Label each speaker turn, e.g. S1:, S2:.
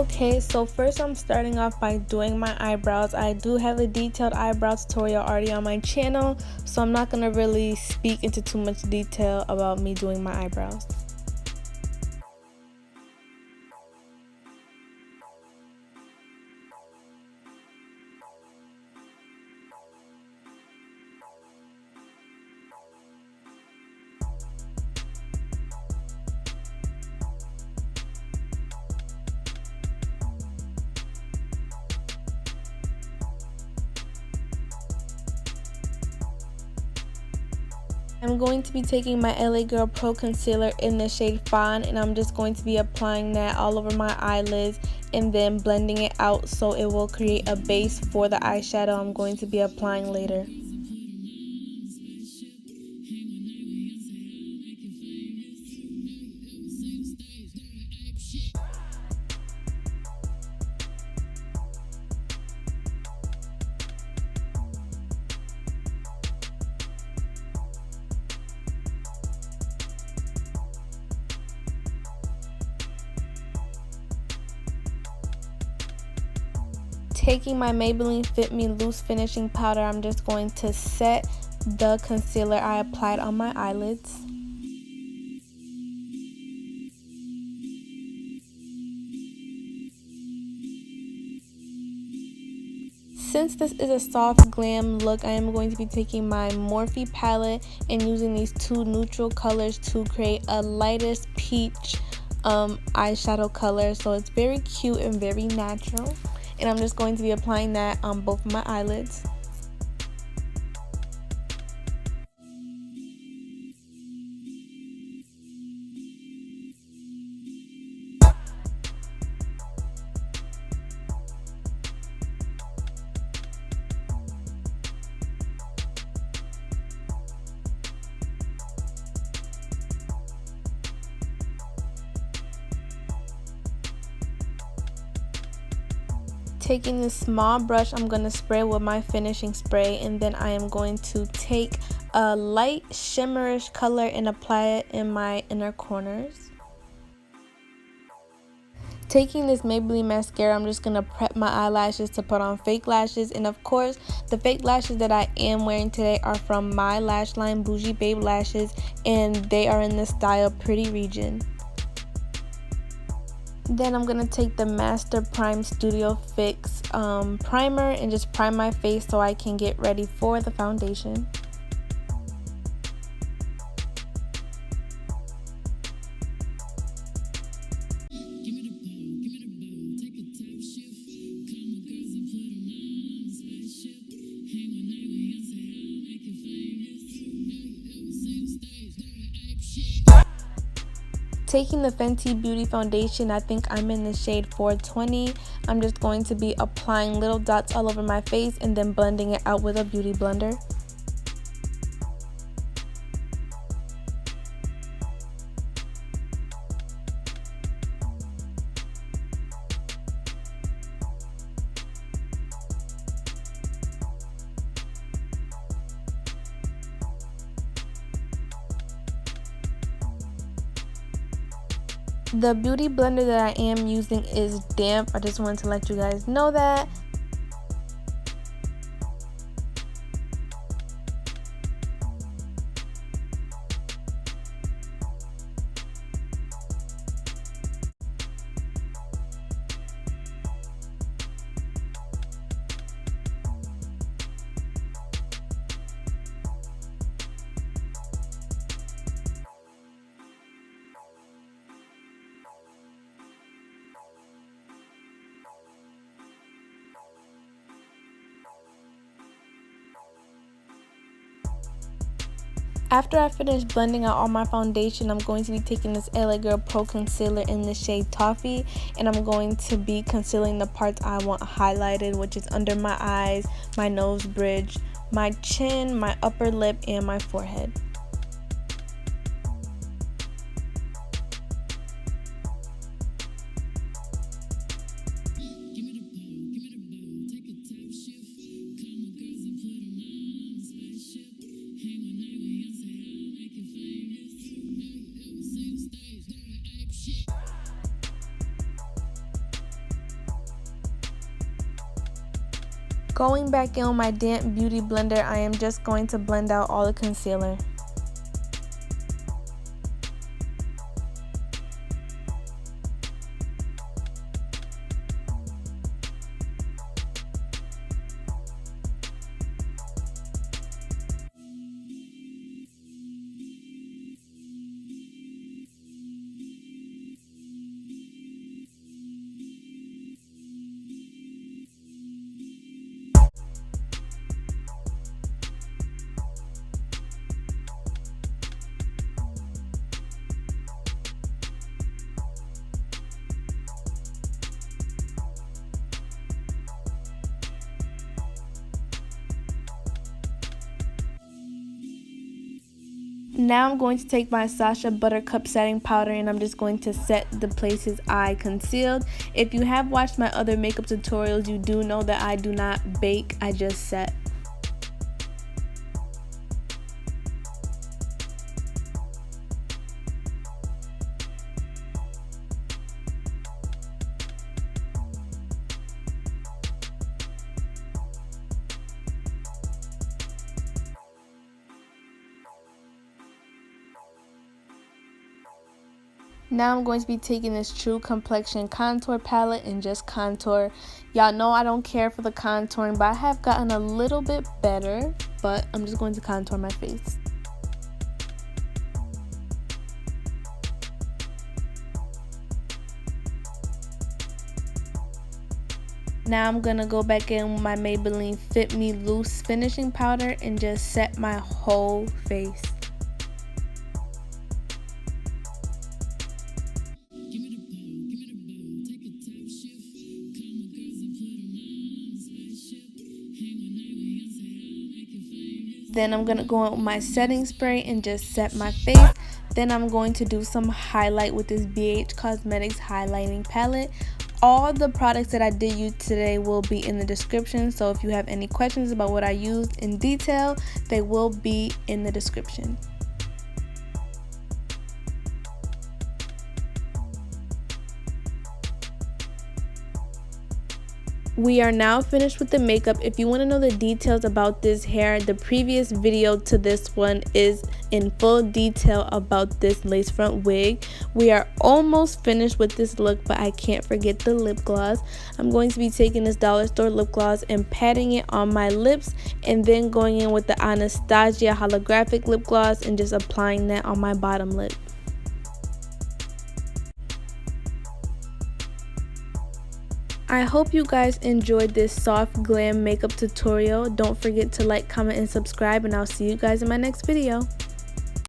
S1: Okay, so first I'm starting off by doing my eyebrows. I do have a detailed eyebrow tutorial already on my channel, so I'm not going to really speak into too much detail about me doing my eyebrows. I'm going to be taking my LA Girl Pro Concealer in the shade Fawn, and I'm just going to be applying that all over my eyelids and then blending it out so it will create a base for the eyeshadow I'm going to be applying later. Taking my Maybelline Fit Me Loose Finishing Powder, I'm just going to set the concealer I applied on my eyelids. Since this is a soft glam look, I am going to be taking my Morphe palette and using these two neutral colors to create a lightest peach eyeshadow color. So it's very cute and very natural. And I'm just going to be applying that on both of my eyelids. Taking this small brush, I'm going to spray with my finishing spray, and then I am going to take a light shimmerish color and apply it in my inner corners. Taking this Maybelline mascara, I'm just going to prep my eyelashes to put on fake lashes, and of course the fake lashes that I am wearing today are from my lash line, Bougie Babe Lashes, and they are in the style Pretty Region. Then I'm going to take the Master Prime Studio Fix primer and just prime my face so I can get ready for the foundation. Taking the Fenty Beauty Foundation, I think I'm in the shade 420. I'm just going to be applying little dots all over my face and then blending it out with a beauty blender. The beauty blender that I am using is damp. I just wanted to let you guys know that. After I finish blending out all my foundation, I'm going to be taking this LA Girl Pro Concealer in the shade Toffee, and I'm going to be concealing the parts I want highlighted, which is under my eyes, my nose bridge, my chin, my upper lip, and my forehead. Going back in with my damp beauty blender, I am just going to blend out all the concealer. Now I'm going to take my Sacha Buttercup setting powder and I'm just going to set the places I concealed. If you have watched my other makeup tutorials, you do know that I do not bake, I just set. Now I'm going to be taking this True Complexion contour palette and just contour. Y'all know I don't care for the contouring, but I have gotten a little bit better, but I'm just going to contour my face. Now I'm going to go back in with my Maybelline Fit Me Loose finishing powder and just set my whole face. Then I'm going to go in with my setting spray and just set my face. Then I'm going to do some highlight with this BH Cosmetics highlighting palette. All the products that I did use today will be in the description, so if you have any questions about what I used in detail, they will be in the description. We are now finished with the makeup. If you want to know the details about this hair, the previous video to this one is in full detail about this lace front wig. We are almost finished with this look, but I can't forget the lip gloss. I'm going to be taking this dollar store lip gloss and patting it on my lips, and then going in with the Anastasia holographic lip gloss and just applying that on my bottom lip. I hope you guys enjoyed this soft glam makeup tutorial. Don't forget to like, comment, and subscribe, and I'll see you guys in my next video.